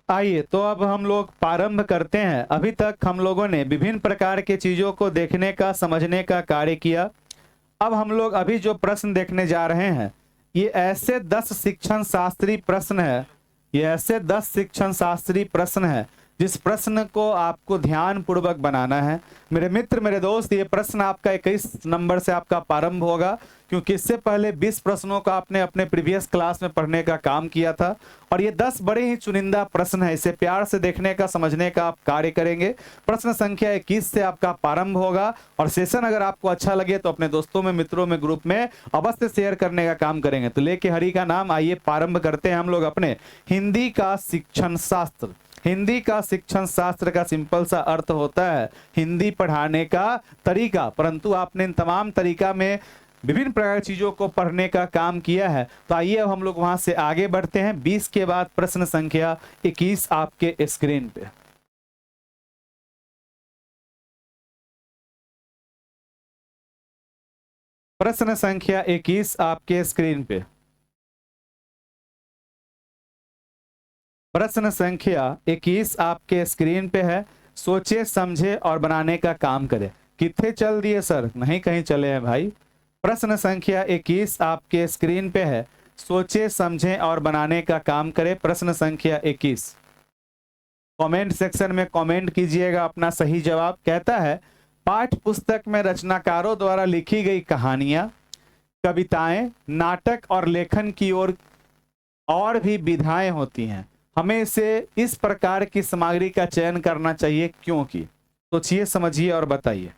आइए तो अब हम लोग प्रारंभ करते हैं। अभी तक हम लोगों ने विभिन्न प्रकार के चीजों को देखने का, समझने का कार्य किया। अब हम लोग अभी जो प्रश्न देखने जा रहे हैं, ये ऐसे 10 शिक्षण शास्त्री प्रश्न है। ये ऐसे 10 शिक्षण शास्त्री प्रश्न है जिस प्रश्न को आपको ध्यान पूर्वक बनाना है। मेरे मित्र, मेरे दोस्त, ये प्रश्न आपका 21 नंबर से आपका प्रारंभ होगा, क्योंकि इससे पहले 20 प्रश्नों का आपने अपने प्रीवियस क्लास में पढ़ने का काम किया था। और ये 10 बड़े ही चुनिंदा प्रश्न है, इसे प्यार से देखने का, समझने का आप कार्य करेंगे। प्रश्न संख्या 21 से आपका प्रारंभ होगा। और सेशन अगर आपको अच्छा लगे तो अपने दोस्तों में, मित्रों में, ग्रुप में अवश्य शेयर करने का काम करेंगे। तो लेके हरि का नाम, आइए प्रारंभ करते हैं हम लोग अपने हिंदी का शिक्षण शास्त्र। हिंदी का शिक्षण शास्त्र का सिंपल सा अर्थ होता है हिंदी पढ़ाने का तरीका, परंतु आपने इन तमाम तरीका में विभिन्न प्रकार की चीजों को पढ़ने का काम किया है। तो आइए अब हम लोग वहां से आगे बढ़ते हैं। 20 के बाद प्रश्न संख्या 21 आपके स्क्रीन पे। प्रश्न संख्या 21 आपके स्क्रीन पे। प्रश्न संख्या 21 आपके स्क्रीन पे है। सोचे, समझे और बनाने का काम करें। कितने चल दिए सर? नहीं, कहीं चले हैं भाई। प्रश्न संख्या 21 आपके स्क्रीन पे है। सोचे, समझें और बनाने का काम करें। प्रश्न संख्या 21। कमेंट सेक्शन में कमेंट कीजिएगा अपना सही जवाब। कहता है, पाठ्य पुस्तक में रचनाकारों द्वारा लिखी गई कहानियां, कविताएं, नाटक और लेखन की ओर और भी विधाएं होती हैं। हमें इसे इस प्रकार की सामग्री का चयन करना चाहिए क्योंकि। सोचिए, समझिए और बताइए।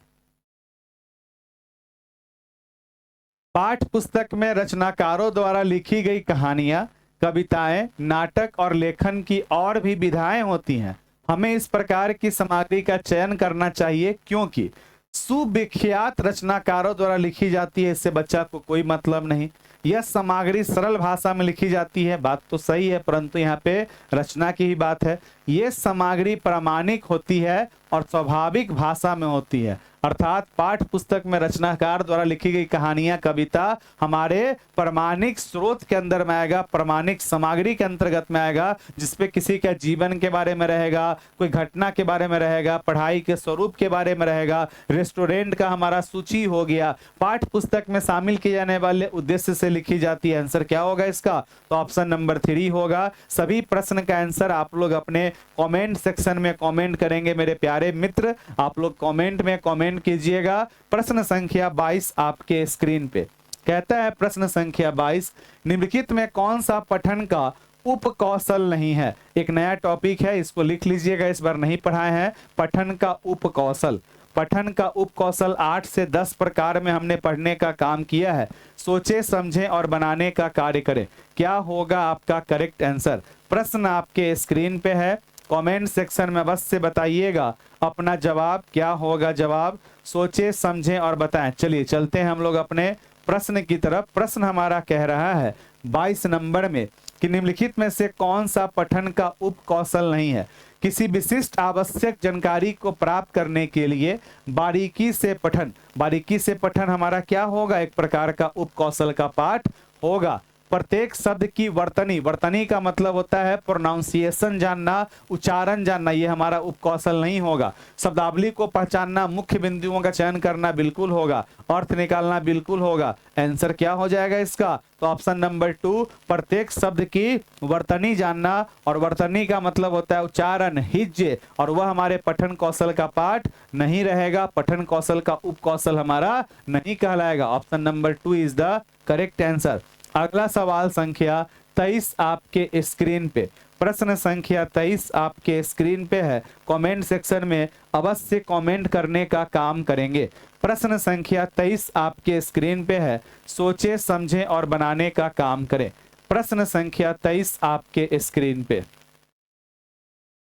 पाठ्य पुस्तक में रचनाकारों द्वारा लिखी गई कहानियां, कविताएं, नाटक और लेखन की और भी विधाएं होती हैं। हमें इस प्रकार की सामग्री का चयन करना चाहिए क्योंकि सुविख्यात रचनाकारों द्वारा लिखी जाती है, इससे बच्चा को कोई मतलब नहीं। यह सामग्री सरल भाषा में लिखी जाती है, बात तो सही है, परंतु यहाँ पे रचना की ही बात है। ये सामग्री प्रामाणिक होती है और स्वाभाविक भाषा में होती है। अर्थात पाठ्य पुस्तक में रचनाकार द्वारा लिखी गई कहानियां, कविता हमारे प्रामाणिक स्रोत के अंदर में आएगा, प्रामाणिक सामग्री के अंतर्गत में आएगा, जिसपे किसी के जीवन के बारे में रहेगा, कोई घटना के बारे में रहेगा, पढ़ाई के स्वरूप के बारे में रहेगा, रेस्टोरेंट का हमारा सूची हो गया। पाठ्य पुस्तक में शामिल किए जाने वाले उद्देश्य से लिखी जाती है। आंसर क्या होगा इसका? तो ऑप्शन नंबर 3 होगा। सभी प्रश्न का आंसर आप लोग अपने कमेंट सेक्शन में कमेंट करेंगे। मेरे प्यारे मित्र, आप लोग कमेंट में कमेंट कीजिएगा। प्रश्न संख्या 22 आपके स्क्रीन पे। कहता है प्रश्न संख्या 22, निम्नलिखित में कौन सा पठन का उपकौशल नहीं है? एक नया टॉपिक है, इसको लिख लीजिएगा, इस बार नहीं पढ़ाए हैं। पठन का उपकौशल। पठन का उपकौशल 8 से 10 प्रकार में हमने पढ़ने का काम किया है। सोचे, समझें और बनाने का कार्य करें। क्या होगा आपका करेक्ट आंसर? प्रश्न आपके स्क्रीन पे है, कमेंट सेक्शन में अवश्य बताइएगा अपना जवाब। क्या होगा जवाब? सोचे, समझें और बताएं। चलिए चलते हैं हम लोग अपने प्रश्न की तरफ। प्रश्न हमारा कह रहा है 22 नंबर में कि निम्नलिखित में से कौन सा पठन का उपकौशल नहीं है? किसी विशिष्ट आवश्यक जानकारी को प्राप्त करने के लिए बारीकी से पठन। बारीकी से पठन हमारा क्या होगा? एक प्रकार का उपकौशल का पाठ होगा। प्रत्येक शब्द की वर्तनी, वर्तनी का मतलब होता है प्रोनाउंसिएशन जानना, उच्चारण जानना, ये हमारा उपकौशल नहीं होगा। शब्दावली को पहचानना, मुख्य बिंदुओं का चयन करना बिल्कुल होगा, अर्थ निकालना बिल्कुल होगा। आंसर क्या हो जाएगा इसका? तो ऑप्शन नंबर 2, प्रत्येक शब्द की वर्तनी जानना, और वर्तनी का मतलब होता है उच्चारण, हिज्जे, और वह हमारे पठन कौशल का पाठ नहीं रहेगा, पठन कौशल का उपकौशल हमारा नहीं कहलाएगा। Option number 2 is the correct answer. अगला सवाल संख्या 23 आपके स्क्रीन पे। प्रश्न संख्या 23 आपके स्क्रीन पे है। कमेंट सेक्शन में अवश्य कमेंट करने का काम करेंगे। प्रश्न संख्या 23 आपके स्क्रीन पे है। सोचे, समझें और बनाने का काम करें। प्रश्न संख्या 23 आपके स्क्रीन पे।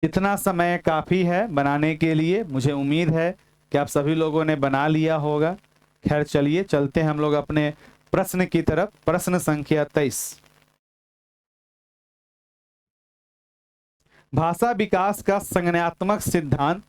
इतना समय काफी है बनाने के लिए। मुझे उम्मीद है कि आप सभी लोगों ने बना लिया होगा। खैर चलिए चलते हैं हम लोग अपने प्रश्न की तरफ। प्रश्न संख्या 23, भाषा विकास का संज्ञानात्मक सिद्धांत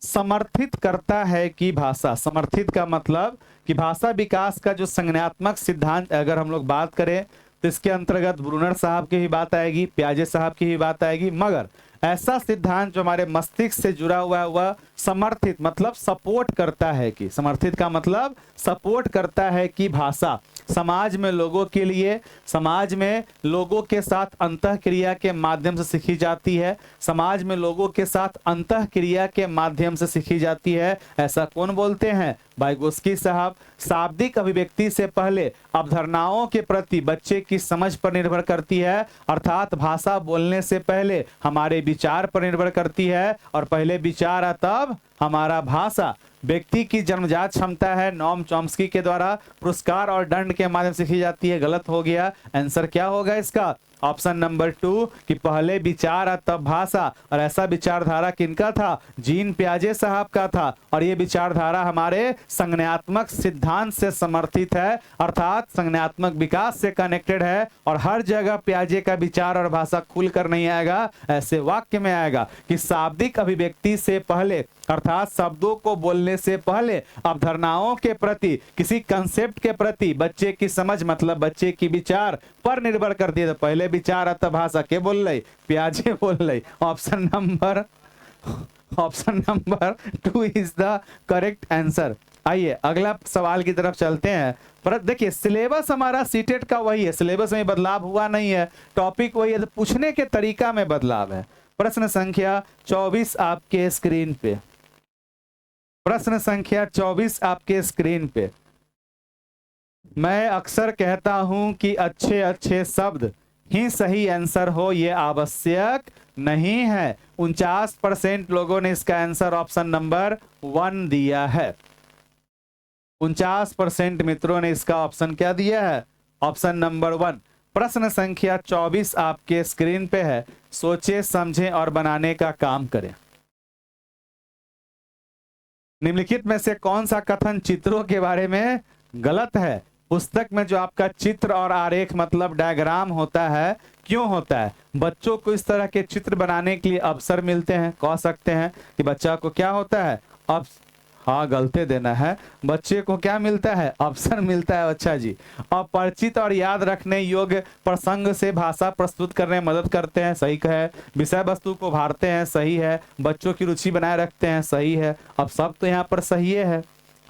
समर्थित करता है कि भाषा, समर्थित का मतलब कि भाषा विकास का जो संज्ञानात्मक सिद्धांत, अगर हम लोग बात करें तो इसके अंतर्गत ब्रूनर साहब की ही बात आएगी, पियाजे साहब की ही बात आएगी, मगर ऐसा सिद्धांत जो हमारे मस्तिष्क से जुड़ा हुआ है वह समर्थित मतलब सपोर्ट करता है कि, समर्थित का मतलब सपोर्ट करता है कि भाषा समाज में लोगों के लिए, समाज में लोगों के साथ अंतःक्रिया के माध्यम से सीखी जाती है, समाज में लोगों के साथ अंतःक्रिया के माध्यम से सीखी जाती है। ऐसा कौन बोलते हैं? वाइगोत्स्की साहब। शाब्दिक अभिव्यक्ति से पहले अवधारणाओं के प्रति बच्चे की समझ पर निर्भर करती है, अर्थात भाषा बोलने से पहले हमारे विचार पर निर्भर करती है, और पहले विचार है तब हमारा भाषा। व्यक्ति की जन्मजात क्षमता है, नोम चॉम्स्की के द्वारा पुरस्कार और दंड के माध्यम से सीखी जाती है। गलत हो गया। आंसर क्या होगा इसका? ऑप्शन नंबर 2 कि पहले विचार तब भाषा। और ऐसा विचारधारा किनका था? जीन पियाजे साहब का था। और ये विचारधारा हमारे संज्ञानात्मक सिद्धांत से समर्थित है, अर्थात संज्ञानात्मक विकास से कनेक्टेड है। और हर जगह पियाजे का विचार और भाषा खुलकर नहीं आएगा, ऐसे वाक्य में आएगा कि शाब्दिक अभिव्यक्ति से पहले, अर्थात शब्दों को बोलने से पहले अवधारणाओं के प्रति, किसी कंसेप्ट के प्रति बच्चे की समझ मतलब बच्चे की विचार पर निर्भर करती है। तो पहले विचार आता भाषा के बोल रही, पियाजे बोल रही। Option number 2 is the correct answer. आइए अगला सवाल की तरफ चलते हैं। पर देखिए सिलेबस हमारा सीटेट का वही है, सिलेबस में बदलाव हुआ नहीं है, टॉपिक वही है, तो पूछने के तरीका में बदलाव है। प्रश्न संख्या 24 आपके स्क्रीन पे, प्रश्न संख्या 24 आपके स्क्रीन पे। मैं अक्सर कहता हूं कि अच्छे अच्छे शब्द ही सही आंसर हो, ये आवश्यक नहीं है। 49% लोगों ने इसका आंसर ऑप्शन नंबर 1 दिया है। 49% मित्रों ने इसका ऑप्शन क्या दिया है? Option number 1। प्रश्न संख्या 24 आपके स्क्रीन पे है। सोचे समझें और बनाने का काम करें। निम्नलिखित में से कौन सा कथन चित्रों के बारे में गलत है? पुस्तक में जो आपका चित्र और आरेख मतलब डायग्राम होता है, क्यों होता है? बच्चों को इस तरह के चित्र बनाने के लिए अवसर मिलते हैं। कह सकते हैं कि बच्चा को क्या होता है? अब हाँ गलते देना है। बच्चे को क्या मिलता है? अवसर मिलता है। अच्छा जी। अपरिचित और याद रखने योग्य प्रसंग से भाषा प्रस्तुत करने में मदद करते हैं। सही है। विषय वस्तु को उभारते हैं। सही है। बच्चों की रुचि बनाए रखते हैं। सही है। अब सब तो यहाँ पर सही है,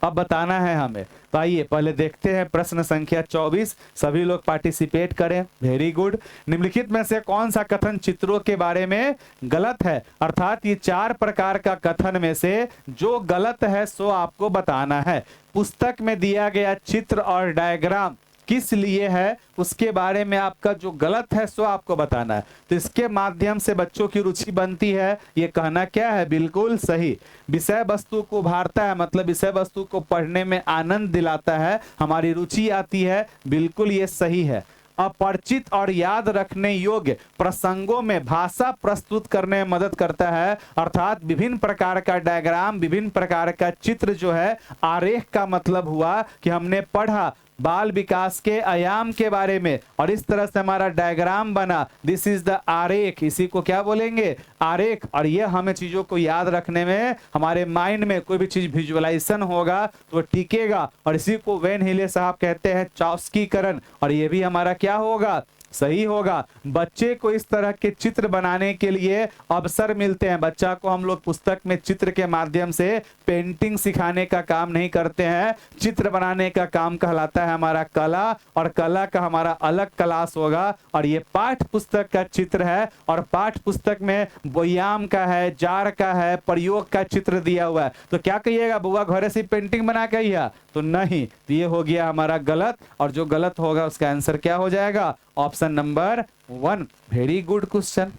अब बताना है हमें। तो आइए पहले देखते हैं प्रश्न संख्या 24। सभी लोग पार्टिसिपेट करें। Very good. निम्नलिखित में से कौन सा कथन चित्रों के बारे में गलत है? अर्थात ये 4 प्रकार का कथन में से जो गलत है सो आपको बताना है। पुस्तक में दिया गया चित्र और डायग्राम किस लिए है उसके बारे में आपका जो गलत है सो आपको बताना है। तो इसके माध्यम से बच्चों की रुचि बनती है, ये कहना क्या है? बिल्कुल सही। विषय वस्तु को उभारता है मतलब विषय वस्तु को पढ़ने में आनंद दिलाता है, हमारी रुचि आती है, बिल्कुल ये सही है। अपरिचित और याद रखने योग्य प्रसंगों में भाषा प्रस्तुत करने में मदद करता है, अर्थात विभिन्न प्रकार का डायग्राम, विभिन्न प्रकार का चित्र जो है, आरेख का मतलब हुआ कि हमने पढ़ा बाल विकास के आयाम के बारे में और इस तरह से हमारा डायग्राम बना। दिस इज द आरेख। इसी को क्या बोलेंगे? आरेख। और ये हमें चीजों को याद रखने में, हमारे माइंड में कोई भी चीज विजुअलाइजेशन होगा तो टिकेगा, और इसी को वेन हिले साहब कहते हैं चौस्कीकरण। और ये भी हमारा क्या होगा? सही होगा। बच्चे को इस तरह के चित्र बनाने के लिए अवसर मिलते हैं। बच्चा को हम लोग पुस्तक में चित्र के माध्यम से पेंटिंग सिखाने का काम नहीं करते हैं, चित्र बनाने का काम कहलाता है हमारा कला, और कला का हमारा अलग क्लास होगा। और ये पाठ्य पुस्तक का चित्र है, और पाठ्य पुस्तक में व्यायाम का है, जार का है, प्रयोग का चित्र दिया हुआ है। तो क्या कहिएगा? बुआ घरे से पेंटिंग बना के आइया? तो नहीं, तो ये हो गया हमारा गलत, और जो गलत होगा उसका आंसर क्या हो जाएगा? Option number 1। Very good question.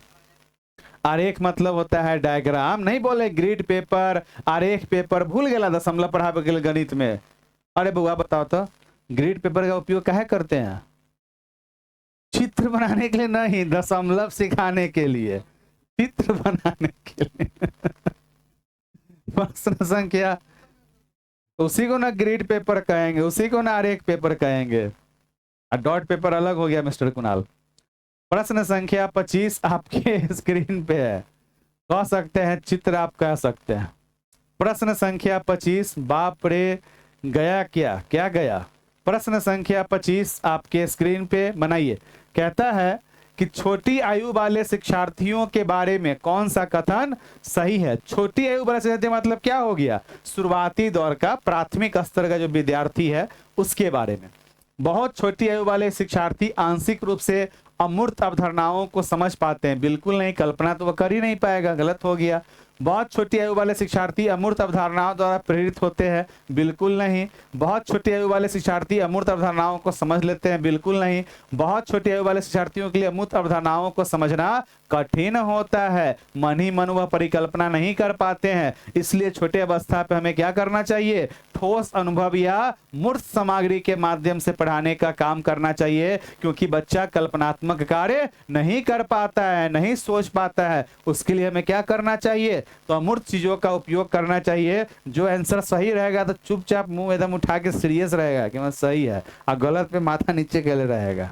आरेख मतलब होता है डायग्राम, नहीं बोले ग्रिड पेपर, आरेख पेपर। भूल गया दशमलव पढ़ावे के लिए गणित में। अरे बुआ बताओ तो ग्रिड पेपर का उपयोग काहे करते हैं? चित्र बनाने के लिए नहीं, दशमलव सिखाने के लिए, चित्र बनाने के लिए। प्रश्न संख्या, उसी को ना ग्रिड पेपर कहेंगे, उसी को ना आरेख पेपर कहेंगे। डॉट पेपर अलग हो गया मिस्टर कुणाल। प्रश्न संख्या 25 आपके स्क्रीन पे है। कह सकते हैं चित्र, आप कह सकते हैं। प्रश्न संख्या 25। बाप रे गया क्या? क्या गया? प्रश्न संख्या 25 आपके स्क्रीन पे बनाइए। कहता है कि छोटी आयु वाले शिक्षार्थियों के बारे में कौन सा कथन सही है। छोटी आयु वाले शिक्षार्थी मतलब क्या हो गया, शुरुआती दौर का प्राथमिक स्तर का जो विद्यार्थी है उसके बारे में। बहुत छोटी आयु वाले शिक्षार्थी आंशिक रूप से अमूर्त अवधारणाओं को समझ पाते हैं, बिल्कुल नहीं, कल्पना तो वह कर ही नहीं पाएगा, गलत हो गया। बहुत छोटी आयु वाले शिक्षार्थी अमूर्त अवधारणाओं द्वारा प्रेरित होते हैं, बिल्कुल नहीं। बहुत छोटी आयु वाले शिक्षार्थी अमूर्त अवधारणाओं को समझ लेते हैं, बिल्कुल नहीं। बहुत छोटी आयु वाले शिक्षार्थियों के लिए अमूर्त अवधारणाओं को समझना कठिन होता है, मन ही मन वह परिकल्पना नहीं कर पाते हैं। इसलिए छोटे अवस्था पे हमें क्या करना चाहिए, ठोस अनुभव या मूर्त सामग्री के माध्यम से पढ़ाने का काम करना चाहिए, क्योंकि बच्चा कल्पनात्मक कार्य नहीं कर पाता है, नहीं सोच पाता है। उसके लिए हमें क्या करना चाहिए, तो अमूर्त चीजों का उपयोग करना चाहिए। जो आंसर सही रहेगा तो चुपचाप मुंह एकदम उठा के सीरियस रहेगा कि मैं सही है, और गलत पे माथा नीचे के लिए रहेगा।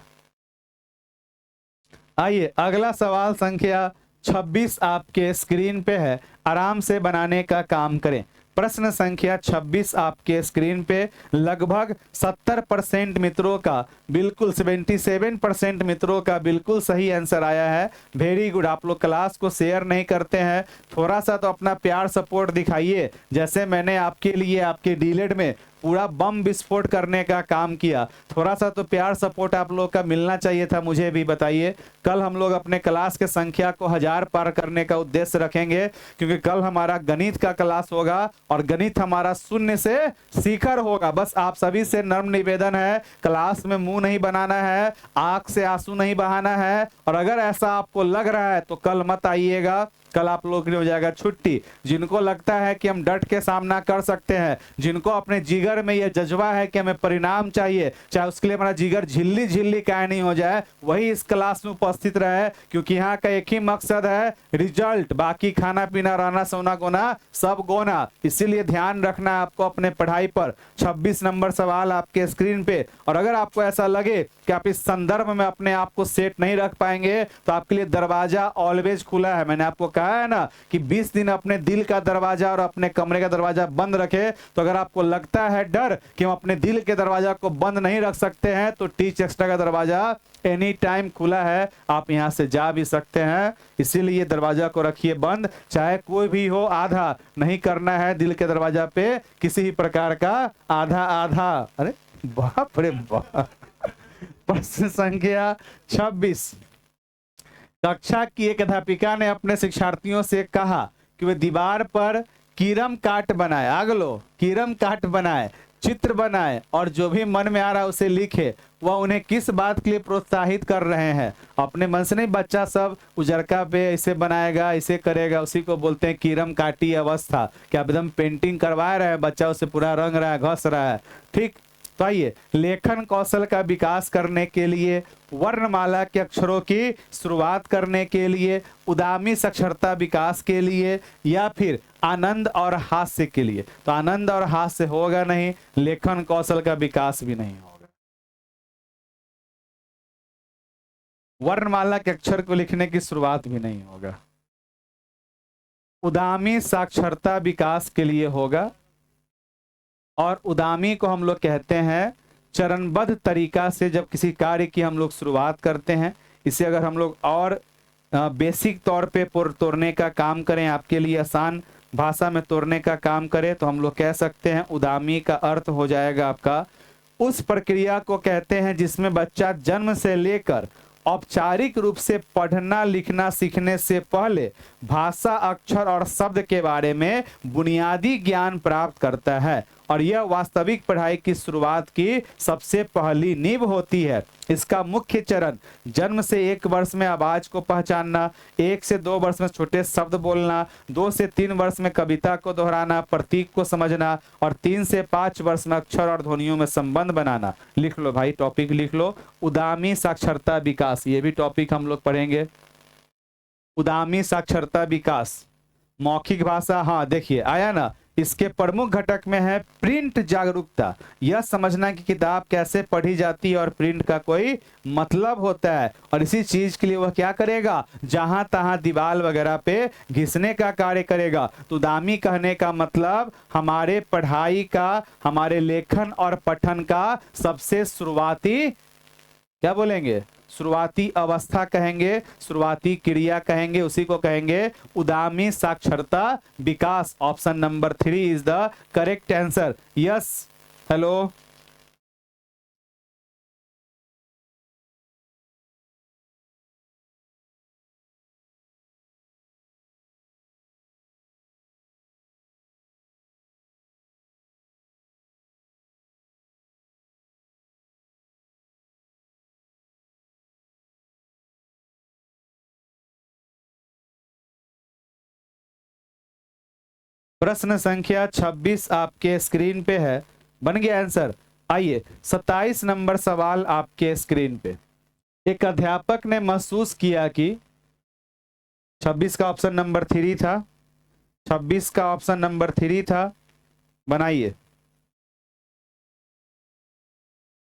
आइए अगला सवाल संख्या 26 आपके स्क्रीन पे है, आराम से बनाने का काम करें। प्रश्न संख्या 26 आपके स्क्रीन पे लगभग 70% मित्रों का, बिल्कुल 77% मित्रों का बिल्कुल सही आंसर आया है। Very good. आप लोग क्लास को शेयर नहीं करते हैं, थोड़ा सा तो अपना प्यार सपोर्ट दिखाइए। जैसे मैंने आपके लिए आपके डीलेट में पूरा बम विस्फोट करने का काम किया, थोड़ा सा तो प्यार सपोर्ट आप लोग का मिलना चाहिए था मुझे भी। बताइए, कल हम लोग अपने क्लास के संख्या को 1000 पार करने का उद्देश्य रखेंगे, क्योंकि कल हमारा गणित का क्लास होगा और गणित हमारा शून्य से शिखर होगा। बस आप सभी से नर्म निवेदन है, क्लास में मुंह नहीं बनाना है, आंख से आंसू नहीं बहाना है। और अगर ऐसा आपको लग रहा है तो कल मत आइएगा, कल आप लोग के लिए हो जाएगा छुट्टी। जिनको लगता है कि हम डट के सामना कर सकते हैं, जिनको अपने जिगर में यह जज्बा है कि हमें परिणाम चाहिए, चाहे उसके लिए हमारा जिगर झिल्ली झिल्ली काहे नहीं हो जाए, वही इस क्लास में उपस्थित रहे, क्योंकि यहाँ का एक ही मकसद है, रिजल्ट। बाकी खाना पीना रहना सोना गोना सब गोना। इसीलिए ध्यान रखना है आपको अपने पढ़ाई पर। 26 नंबर सवाल आपके स्क्रीन पे। और अगर आपको ऐसा लगे कि आप इस संदर्भ में अपने आप को सेट नहीं रख पाएंगे, तो आपके लिए दरवाजा ऑलवेज खुला है। मैंने आपको कहा है ना कि 20 दिन अपने दिल का दरवाजा और अपने कमरे का दरवाजा बंद रखे। तो अगर आपको लगता है डर कि हम अपने दिल के दरवाजा को बंद नहीं रख सकते हैं, तो टीच एक्स्ट्रा का दरवाजा एनी टाइम खुला है, आप यहां से जा भी सकते हैं। इसीलिए दरवाजा को रखिए बंद, चाहे कोई भी हो। आधा नहीं करना है दिल के दरवाजा पे किसी भी प्रकार का आधा आधा। अरे बाप रे बाप। प्रश्न संख्या 26। कक्षा की एक अध्यापिका ने अपने शिक्षार्थियों से कहा कि वे दीवार पर कीरम काट बनाए, आगलो कीरम काट बनाए, चित्र बनाए और जो भी मन में आ रहा है उसे लिखे। वह उन्हें किस बात के लिए प्रोत्साहित कर रहे हैं? अपने मन से नहीं, बच्चा सब उजरका पे ऐसे बनाएगा, ऐसे करेगा, उसी को बोलते हैं कीरम काटी अवस्था। क्या एकदम पेंटिंग करवा रहे हैं, बच्चा उसे पूरा रंग रहा है, घस रहा है। ठीक, तो आइए, लेखन कौशल का विकास करने के लिए, वर्णमाला के अक्षरों की शुरुआत करने के लिए, उद्यमी साक्षरता विकास के लिए, या फिर आनंद और हास्य के लिए? तो आनंद और हास्य होगा नहीं, लेखन कौशल का विकास भी नहीं होगा। वर्णमाला के अक्षर को लिखने की शुरुआत भी नहीं होगा। उद्यमी साक्षरता विकास के लिए होगा। और उद्यमी को हम लोग कहते हैं चरणबद्ध तरीका से जब किसी कार्य की हम लोग शुरुआत करते हैं। इसे अगर हम लोग और बेसिक तौर पे तोड़ने का काम करें, आपके लिए आसान भाषा में तोड़ने का काम करें, तो हम लोग कह सकते हैं उद्यमी का अर्थ हो जाएगा आपका उस प्रक्रिया को कहते हैं जिसमें बच्चा जन्म से लेकर औपचारिक रूप से पढ़ना लिखना सीखने से पहले भाषा, अक्षर और शब्द के बारे में बुनियादी ज्ञान प्राप्त करता है। और यह वास्तविक पढ़ाई की शुरुआत की सबसे पहली नींव होती है। इसका मुख्य चरण जन्म से 1 वर्ष में आवाज को पहचानना, 1 से 2 वर्ष में छोटे शब्द बोलना, 2 से 3 वर्ष में कविता को दोहराना, प्रतीक को समझना, और 3 से 5 वर्ष में अक्षर और ध्वनियों में संबंध बनाना। लिख लो भाई, टॉपिक लिख लो, उद्यमी साक्षरता विकास। ये भी टॉपिक हम लोग पढ़ेंगे, उद्यमी साक्षरता विकास। मौखिक भाषा, हाँ देखिए आया ना। इसके प्रमुख घटक में है प्रिंट जागरूकता, यह समझना कि किताब कैसे पढ़ी जाती है और प्रिंट का कोई मतलब होता है। और इसी चीज के लिए वह क्या करेगा, जहां तहां दीवार वगैरह पे घिसने का कार्य करेगा। तो उद्यमी कहने का मतलब हमारे पढ़ाई का, हमारे लेखन और पठन का सबसे शुरुआती, क्या बोलेंगे, शुरुआती अवस्था कहेंगे, शुरुआती क्रिया कहेंगे, उसी को कहेंगे उद्यमी साक्षरता विकास। Option number 3 is the correct answer. Yes, hello. प्रश्न संख्या 26 आपके स्क्रीन पे है, बन गया आंसर। आइए 27 नंबर सवाल आपके स्क्रीन पे। एक अध्यापक ने महसूस किया कि 26 का ऑप्शन नंबर 3 था, 26 का ऑप्शन नंबर 3 था, बनाइए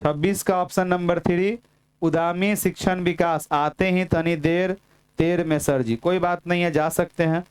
26 का ऑप्शन नंबर 3 उद्यमी शिक्षण विकास। आते ही तनी देर तेर में सर जी, कोई बात नहीं है, जा सकते हैं।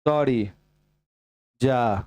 सॉरी, जा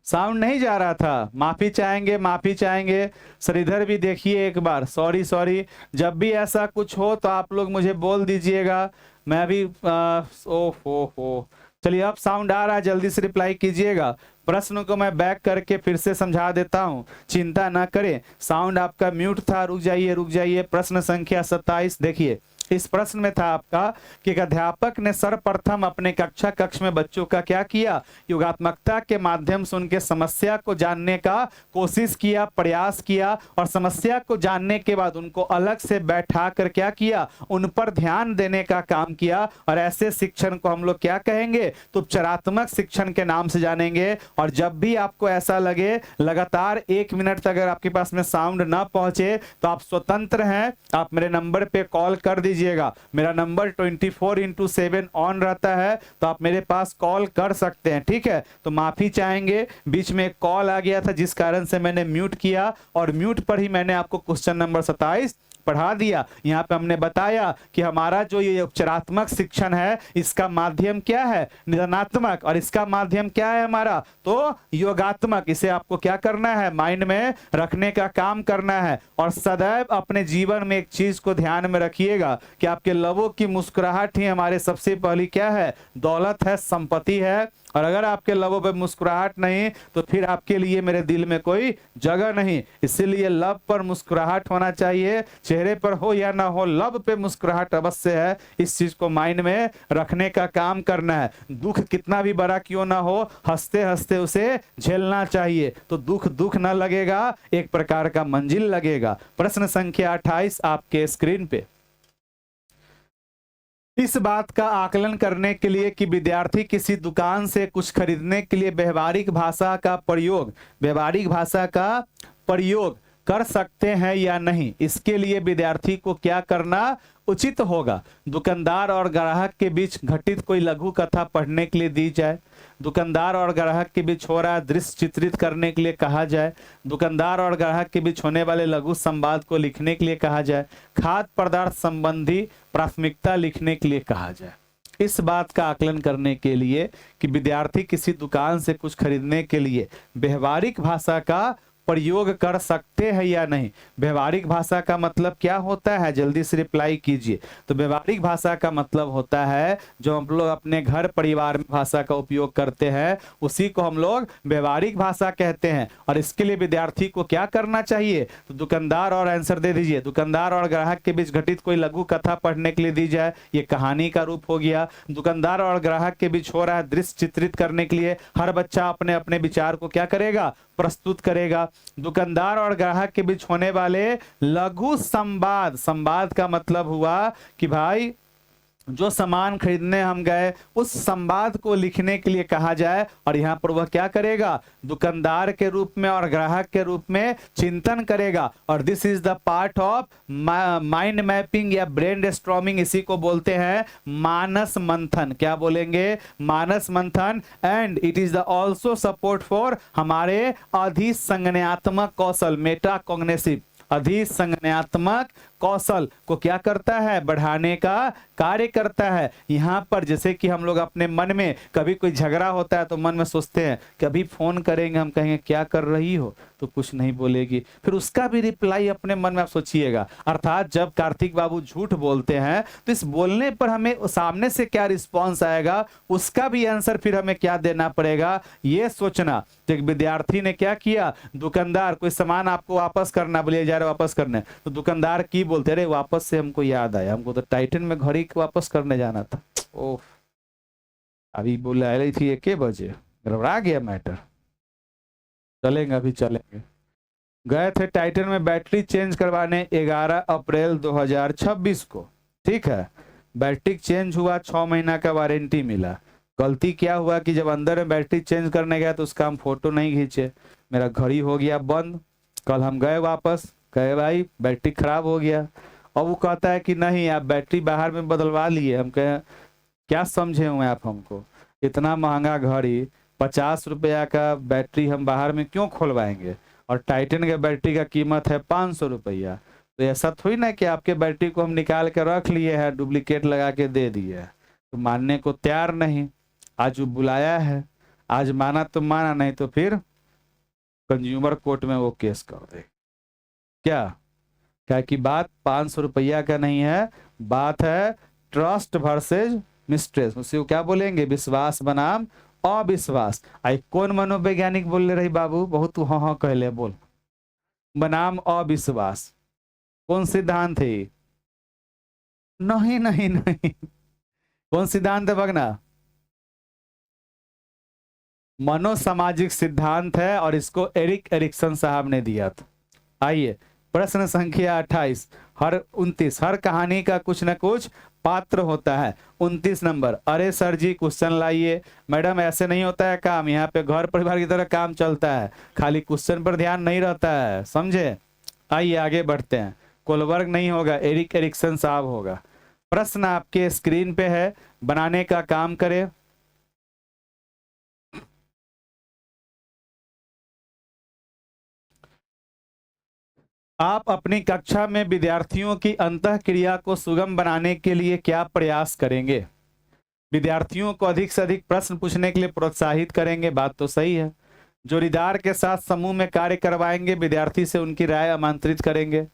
साउंड नहीं जा रहा था, माफी चाहेंगे, माफी चाहेंगे। सर इधर भी देखिए एक बार, सॉरी सॉरी। जब भी ऐसा कुछ हो तो आप लोग मुझे बोल दीजिएगा, मैं भी ओ चलिए अब साउंड आ रहा है, जल्दी से रिप्लाई कीजिएगा। प्रश्न को मैं बैक करके फिर से समझा देता हूं, चिंता ना करें। साउंड आपका म्यूट था, रुक जाइए रुक जाइए। प्रश्न संख्या 27 देखिए। इस प्रश्न में था आपका कि एक अध्यापक ने सर्वप्रथम अपने कक्षा कक्ष में बच्चों का क्या किया, योगात्मकता के माध्यम से उनके समस्या को जानने का कोशिश किया, प्रयास किया, और समस्या को जानने के बाद उनको अलग से बैठा कर क्या किया, उन पर ध्यान देने का काम किया। और ऐसे शिक्षण को हम लोग क्या कहेंगे, तो उपचारात्मक शिक्षण के नाम से जानेंगे। और जब भी आपको ऐसा लगे लगातार 1 मिनट तक अगर आपके पास में साउंड ना पहुंचे तो आप स्वतंत्र हैं, आप मेरे नंबर पे कॉल कर दीजिएगा। मेरा नंबर 24/7 ऑन रहता है, तो आप मेरे पास कॉल कर सकते हैं, ठीक है। तो माफी चाहेंगे, बीच में एक कॉल आ गया था जिस कारण से मैंने म्यूट किया, और म्यूट पर ही मैंने आपको क्वेश्चन नंबर 27 पढ़ा दिया। यहाँ पे हमने बताया कि हमारा जो ये उपचारात्मक शिक्षण है इसका माध्यम क्या है, निदानात्मक, और इसका माध्यम क्या है हमारा, तो योगात्मक। इसे आपको क्या करना है, माइंड में रखने का काम करना है। और सदैव अपने जीवन में एक चीज को ध्यान में रखिएगा कि आपके लबों की मुस्कुराहट ही हमारे सबसे पहली क्या है, दौलत है, संपत्ति है। और अगर आपके लबों पे मुस्कुराहट नहीं तो फिर आपके लिए मेरे दिल में कोई जगह नहीं। इसीलिए लब पर मुस्कुराहट होना चाहिए, चेहरे पर हो या ना हो, लब पे मुस्कुराहट अवश्य है। इस चीज को माइंड में रखने का काम करना है। दुख कितना भी बड़ा क्यों ना हो, हंसते हंसते उसे झेलना चाहिए, तो दुख दुख ना लगेगा, एक प्रकार का मंजिल लगेगा। प्रश्न संख्या 28 आपके स्क्रीन पे। इस बात का आकलन करने के लिए कि विद्यार्थी किसी दुकान से कुछ खरीदने के लिए व्यवहारिक भाषा का प्रयोग कर सकते हैं या नहीं, इसके लिए विद्यार्थी को क्या करना उचित होगा। दुकानदार और ग्राहक के बीच घटित कोई लघु कथा पढ़ने के लिए दी जाए, दुकानदार और ग्राहक के बीच हो रहा दृश्य चित्रित करने के लिए कहा जाए, दुकानदार और ग्राहक के बीच होने वाले लघु संवाद को लिखने के लिए कहा जाए, खाद्य पदार्थ संबंधी प्राथमिकता लिखने के लिए कहा जाए। इस बात का आकलन करने के लिए कि विद्यार्थी किसी दुकान से कुछ खरीदने के लिए व्यवहारिक भाषा का प्रयोग कर सकते हैं या नहीं। व्यवहारिक भाषा का मतलब क्या होता है, जल्दी से रिप्लाई कीजिए। तो व्यवहारिक भाषा का मतलब होता है जो हम लोग अपने घर परिवार में भाषा का उपयोग करते हैं उसी को हम लोग व्यवहारिक भाषा कहते हैं। और इसके लिए विद्यार्थी को क्या करना चाहिए, तो दुकानदार, और आंसर दे दीजिए, दुकानदार और ग्राहक के बीच घटित कोई लघु कथा पढ़ने के लिए दी जाए, ये कहानी का रूप हो गया। दुकानदार और ग्राहक के बीच हो रहा है दृश्य चित्रित करने के लिए हर बच्चा अपने अपने विचार को क्या करेगा, प्रस्तुत करेगा। दुकानदार और ग्राहक के बीच होने वाले लघु संवाद, संवाद का मतलब हुआ कि भाई जो सामान खरीदने हम गए उस संवाद को लिखने के लिए कहा जाए। और यहाँ पर वह क्या करेगा, दुकानदार के रूप में और ग्राहक के रूप में चिंतन करेगा। और this is the part of mind mapping या ब्रेन स्ट्रॉमिंग, इसी को बोलते हैं मानस मंथन। क्या बोलेंगे, मानस मंथन। And it is the also support for हमारे अधिसंज्ञानात्मक कौशल, मेटा कॉग्निटिव, अधिसंज्ञानात्मक कौशल को क्या करता है, बढ़ाने का कार्य करता है। यहाँ पर जैसे कि हम लोग अपने मन में कभी कोई झगड़ा होता है तो मन में सोचते हैं कभी फोन करेंगे, हम कहेंगे क्या कर रही हो, तो कुछ नहीं बोलेगी, फिर उसका भी रिप्लाई अपने मन में आप सोचिएगा। अर्थात जब कार्तिक बाबू झूठ बोलते हैं तो इस बोलने पर हमें सामने से क्या रिस्पॉन्स आएगा, उसका भी आंसर फिर हमें क्या देना पड़ेगा, ये सोचना। तो एक विद्यार्थी ने क्या किया, दुकानदार कोई सामान आपको वापस करना, बोलिए जा रहे वापस करने, तो दुकानदार की बोलते रहे वापस से हमको याद आया, हमको तो टाइटन में घड़ी वापस करने जाना था, ओह अभी बुला रही थी 1 बजे, गड़बड़ा गया मैटर, चलेंगे अभी चलेंगे। गए थे टाइटन में बैटरी चेंज करवाने 11 अप्रैल 2026 को, ठीक है। बैटरी चेंज हुआ, 6 महीना का वारंटी मिला। गलती क्या हुआ कि जब अंदर में बैटरी चेंज करने गया तो उसका हम फोटो नहीं खींचे, मेरा घड़ी हो गया बंद। कल हम गए वापस, कहे भाई बैटरी खराब हो गया। और वो कहता है कि नहीं आप बैटरी बाहर में बदलवा लिए। हम कहे क्या समझे हुए आप हमको, इतना महंगा घड़ी 50 रुपया का बैटरी हम बाहर में क्यों खोलवाएंगे, और टाइटन के बैटरी का कीमत है 500 रुपया। तो ऐसा थोड़ी ना कि आपके बैटरी को हम निकाल के रख लिए हैं, डुप्लीकेट लगा के दे दिए है। तो मानने को तैयार नहीं। आज वो बुलाया है, आज माना तो माना, नहीं तो फिर कंज्यूमर कोर्ट में वो केस कर दे। क्या कि बात 500 रुपया का नहीं है, बात है ट्रस्ट वर्सेज मिस्ट्रेस। उसे क्या बोलेंगे, विश्वास बनाम अविश्वास। आई कौन मनोवैज्ञानिक बोल रही बाबू, बहुत हाँ हाँ कहले बोल, बनाम अविश्वास। कौन सिद्धांत है, नहीं नहीं नहीं, कौन सिद्धांत है भगना, मनोसामाजिक सिद्धांत है, और इसको एरिक एरिक्सन साहब ने दिया था। आइए प्रश्न संख्या 28, हर 29, हर कहानी का कुछ न कुछ पात्र होता है। 29 नंबर, अरे सर जी क्वेश्चन लाइए। मैडम ऐसे नहीं होता है काम, यहाँ पे घर परिवार की तरह काम चलता है, खाली क्वेश्चन पर ध्यान नहीं रहता है, समझे। आइए आगे बढ़ते हैं। कोलबर्ग नहीं होगा, एरिक एरिक्सन साहब होगा। प्रश्न आपके स्क्रीन पे है, बनाने का काम करें। आप अपनी कक्षा में विद्यार्थियों की अंतःक्रिया को सुगम बनाने के लिए क्या प्रयास करेंगे? विद्यार्थियों को अधिक से अधिक प्रश्न पूछने के लिए प्रोत्साहित करेंगे, बात तो सही है। जोड़ीदार के साथ समूह में कार्य करवाएंगे, विद्यार्थी से उनकी राय आमंत्रित करेंगे।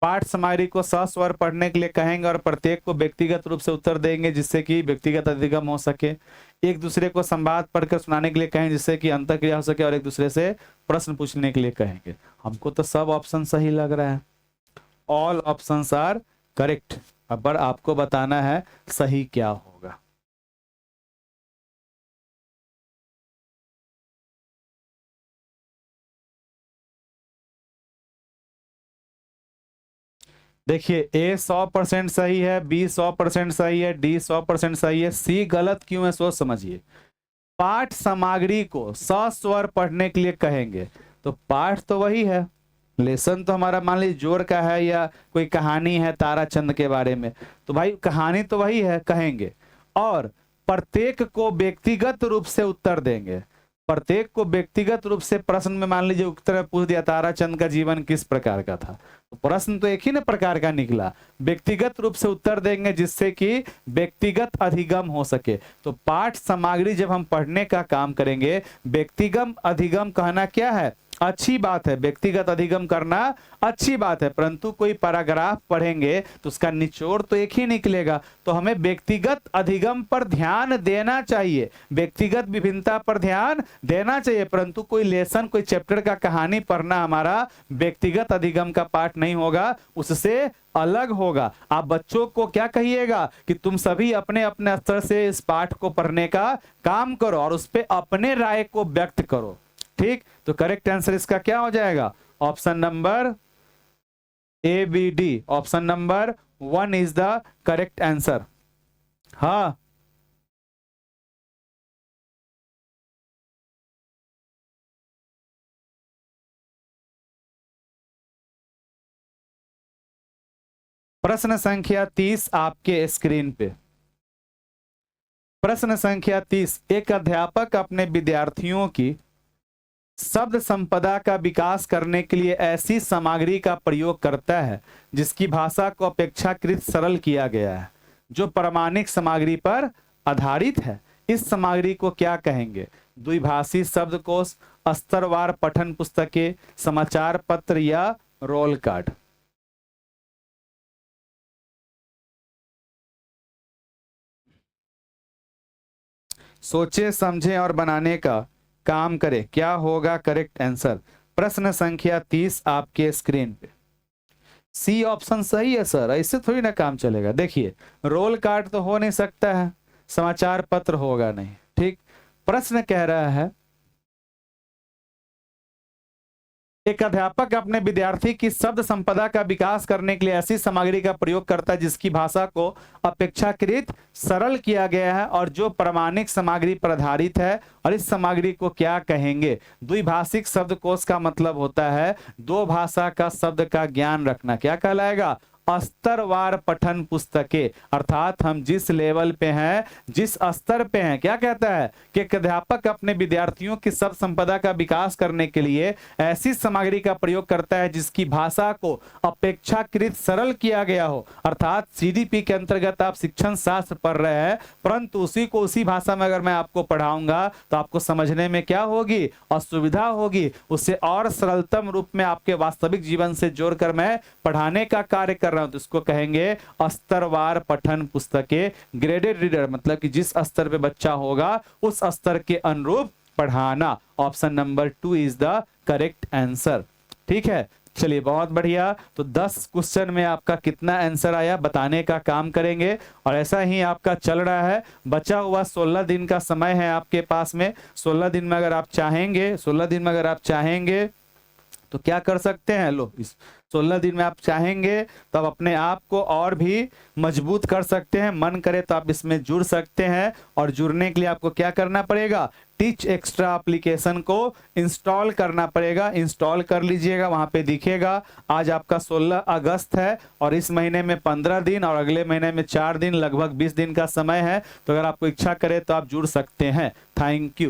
पाठ सामग्री को सस्वर पढ़ने के लिए कहेंगे और प्रत्येक को व्यक्तिगत रूप से उत्तर देंगे जिससे कि व्यक्तिगत अधिगम हो सके। एक दूसरे को संवाद पढ़कर सुनाने के लिए कहें जिससे कि अंतःक्रिया हो सके और एक दूसरे से प्रश्न पूछने के लिए कहेंगे। हमको तो सब ऑप्शन सही लग रहा है, ऑल ऑप्शंस आर करेक्ट। अब आपको बताना है सही क्या होगा। देखिए, ए 100% सही है, बी 100% सही है, डी 100% सही है, सी गलत क्यों है सोच समझिए। पाठ सामग्री को सस्वर पढ़ने के लिए कहेंगे, तो पाठ तो वही है, लेसन तो हमारा मान लीजिए जोर का है या कोई कहानी है ताराचंद के बारे में, तो भाई कहानी तो वही है कहेंगे। और प्रत्येक को व्यक्तिगत रूप से उत्तर देंगे, प्रत्येक को व्यक्तिगत रूप से प्रश्न में मान लीजिए उत्तर पूछ दिया ताराचंद का जीवन किस प्रकार का था, तो प्रश्न तो एक ही ना प्रकार का निकला, व्यक्तिगत रूप से उत्तर देंगे जिससे कि व्यक्तिगत अधिगम हो सके। तो पाठ सामग्री जब हम पढ़ने का काम करेंगे, व्यक्तिगत अधिगम कहना क्या है, अच्छी बात है, व्यक्तिगत अधिगम करना अच्छी बात है, परंतु कोई पैराग्राफ पढ़ेंगे तो उसका निचोड़ तो एक ही निकलेगा। तो हमें व्यक्तिगत अधिगम पर ध्यान देना चाहिए, व्यक्तिगत विभिन्नता पर ध्यान देना चाहिए, परंतु कोई लेसन कोई चैप्टर का कहानी पढ़ना हमारा व्यक्तिगत अधिगम का पाठ नहीं होगा, उससे अलग होगा। आप बच्चों को क्या कहिएगा कि तुम सभी अपने अपने स्तर से इस पाठ को पढ़ने का काम करो और उस पर अपने राय को व्यक्त करो, ठीक। तो करेक्ट आंसर इसका क्या हो जाएगा, option number A B D, option number 1 is the correct answer. हाँ, प्रश्न संख्या 30 आपके स्क्रीन पे। प्रश्न संख्या 30, एक अध्यापक अपने विद्यार्थियों की शब्द संपदा का विकास करने के लिए ऐसी सामग्री का प्रयोग करता है जिसकी भाषा को अपेक्षाकृत सरल किया गया है, जो प्रामाणिक सामग्री पर आधारित है। इस सामग्री को क्या कहेंगे? द्विभाषी शब्दकोश, स्तरवार पठन पुस्तकें, समाचार पत्र या रोल कार्ड। सोचे समझे और बनाने का काम करें, क्या होगा करेक्ट आंसर। प्रश्न संख्या 30 आपके स्क्रीन पे। सी ऑप्शन सही है सर, ऐसे थोड़ी ना काम चलेगा। देखिए, रोल कार्ड तो हो नहीं सकता है, समाचार पत्र होगा नहीं, ठीक। प्रश्न कह रहा है एक अध्यापक अपने विद्यार्थी की शब्द संपदा का विकास करने के लिए ऐसी सामग्री का प्रयोग करता है जिसकी भाषा को अपेक्षाकृत सरल किया गया है और जो प्रामाणिक सामग्री पर आधारित है। और इस सामग्री को क्या कहेंगे? द्विभाषिक शब्दकोश का मतलब होता है दो भाषा का शब्द का ज्ञान रखना। क्या कहलाएगा? स्तरवार पठन पुस्तकें, अर्थात हम जिस लेवल पे हैं, जिस स्तर पे हैं, क्या कहता है कि एक अध्यापक अपने विद्यार्थियों की शब्द संपदा का विकास करने के लिए ऐसी सामग्री का प्रयोग करता है जिसकी भाषा को अपेक्षाकृत सरल किया गया हो। अर्थात सीडीपी के अंतर्गत आप शिक्षण शास्त्र पढ़ रहे हैं, परंतु उसी को उसी भाषा में अगर मैं आपको पढ़ाऊंगा तो आपको समझने में क्या होगी? असुविधा होगी। उससे और सरलतम रूप में आपके वास्तविक जीवन से जोड़कर मैं पढ़ाने का कार्य कर तो इसको कहेंगे स्तरवार पठन पुस्तकें। ग्रेडेड रीडर मतलब कि जिस स्तर पे बच्चा होगा उस स्तर के अनुरूप पढ़ाना। Option number 2 is the correct answer. ठीक है, चलिए बहुत बढ़िया। तो 10 क्वेश्चन में आपका कितना आंसर आया बताने का काम करेंगे और ऐसा ही आपका चल रहा है। बचा हुआ 16 दिन का समय है आपके पास में। 16 दिन में अगर आप चाहेंगे तो क्या कर सकते हैं? लो, इस 16 दिन में आप चाहेंगे तो आप अपने आप को और भी मजबूत कर सकते हैं। मन करे तो आप इसमें जुड़ सकते हैं और जुड़ने के लिए आपको क्या करना पड़ेगा? टीच एक्स्ट्रा एप्लीकेशन को इंस्टॉल करना पड़ेगा। इंस्टॉल कर लीजिएगा, वहां पे दिखेगा। आज आपका 16 अगस्त है और इस महीने में 15 दिन और अगले महीने में 4 दिन, लगभग 20 दिन का समय है। तो अगर आपको इच्छा करे तो आप जुड़ सकते हैं। Thank you.